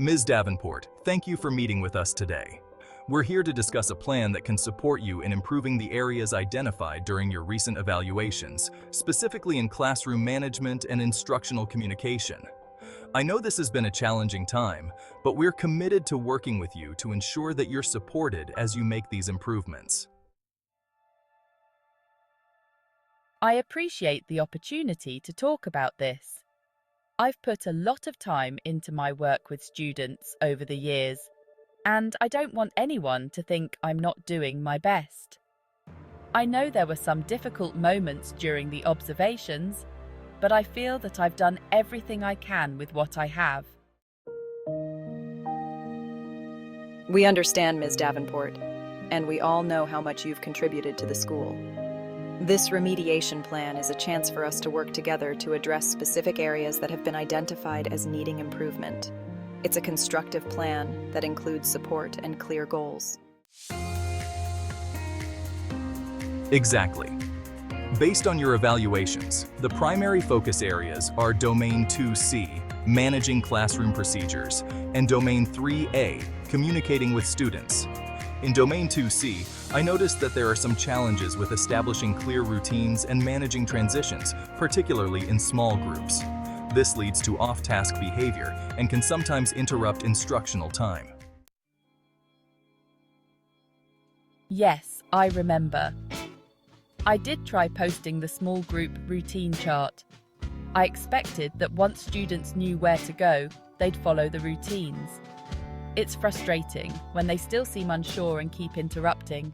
Ms. Davenport, thank you for meeting with us today. We're here to discuss a plan that can support you in improving the areas identified during your recent evaluations, specifically in classroom management and instructional communication. I know this has been a challenging time, but we're committed to working with you to ensure that you're supported as you make these improvements. I appreciate the opportunity to talk about this. I've put a lot of time into my work with students over the years, and I don't want anyone to think I'm not doing my best. I know there were some difficult moments during the observations, but I feel that I've done everything I can with what I have. We understand, Ms. Davenport, and we all know how much you've contributed to the school. This remediation plan is a chance for us to work together to address specific areas that have been identified as needing improvement. It's a constructive plan that includes support and clear goals. Exactly. Based on your evaluations, the primary focus areas are Domain 2C, Managing Classroom Procedures, and Domain 3A, Communicating with Students. In Domain 2C, I noticed that there are some challenges with establishing clear routines and managing transitions, particularly in small groups. This leads to off-task behavior and can sometimes interrupt instructional time. Yes, I remember. I did try posting the small group routine chart. I expected that once students knew where to go, they'd follow the routines. It's frustrating when they still seem unsure and keep interrupting.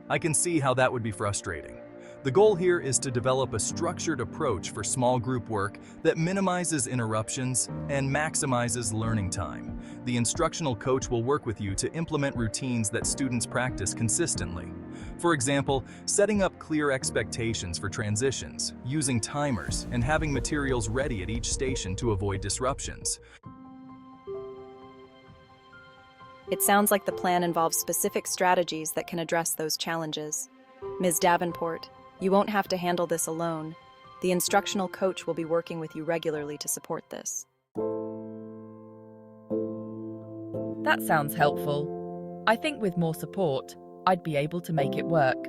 I can see how that would be frustrating. The goal here is to develop a structured approach for small group work that minimizes interruptions and maximizes learning time. The instructional coach will work with you to implement routines that students practice consistently. For example, setting up clear expectations for transitions, using timers, and having materials ready at each station to avoid disruptions. It sounds like the plan involves specific strategies that can address those challenges. Ms. Davenport, you won't have to handle this alone. The instructional coach will be working with you regularly to support this. That sounds helpful. I think with more support, I'd be able to make it work.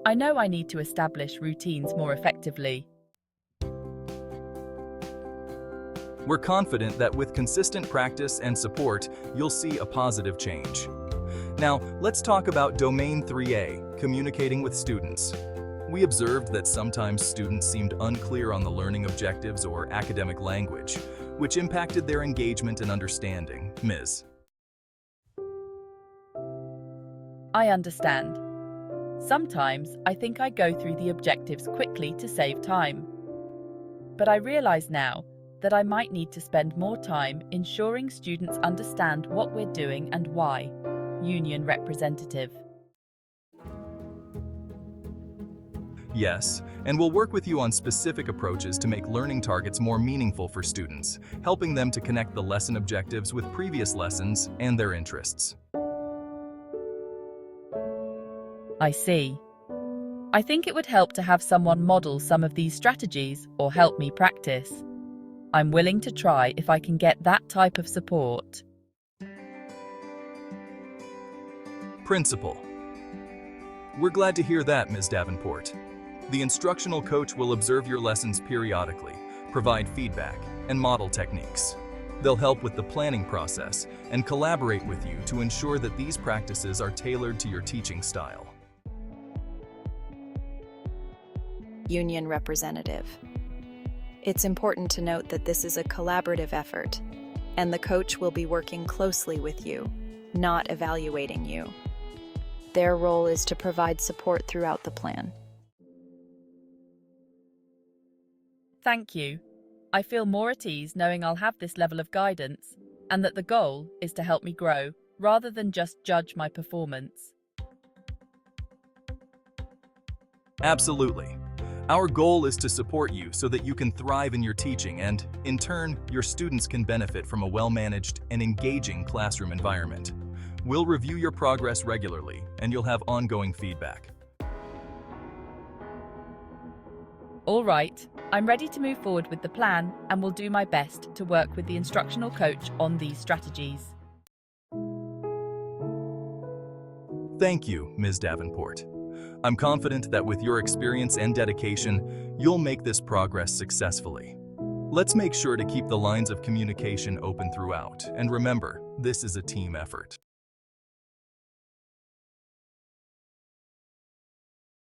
I know I need to establish routines more effectively. We're confident that with consistent practice and support, you'll see a positive change. Now, let's talk about Domain 3A, Communicating with Students. We observed that sometimes students seemed unclear on the learning objectives or academic language, which impacted their engagement and understanding. Ms. I understand. Sometimes I think I go through the objectives quickly to save time. But I realize now that I might need to spend more time ensuring students understand what we're doing and why. Union representative. Yes, and we'll work with you on specific approaches to make learning targets more meaningful for students, helping them to connect the lesson objectives with previous lessons and their interests. I see. I think it would help to have someone model some of these strategies or help me practice. I'm willing to try if I can get that type of support. Principal. We're glad to hear that, Ms. Davenport. The instructional coach will observe your lessons periodically, provide feedback, and model techniques. They'll help with the planning process and collaborate with you to ensure that these practices are tailored to your teaching style. Union representative. It's important to note that this is a collaborative effort, and the coach will be working closely with you, not evaluating you. Their role is to provide support throughout the plan. Thank you. I feel more at ease knowing I'll have this level of guidance and that the goal is to help me grow rather than just judge my performance. Absolutely. Our goal is to support you so that you can thrive in your teaching and, in turn, your students can benefit from a well-managed and engaging classroom environment. We'll review your progress regularly, and you'll have ongoing feedback. All right, I'm ready to move forward with the plan and will do my best to work with the instructional coach on these strategies. Thank you, Ms. Davenport. I'm confident that with your experience and dedication, you'll make this progress successfully. Let's make sure to keep the lines of communication open throughout, and remember, this is a team effort.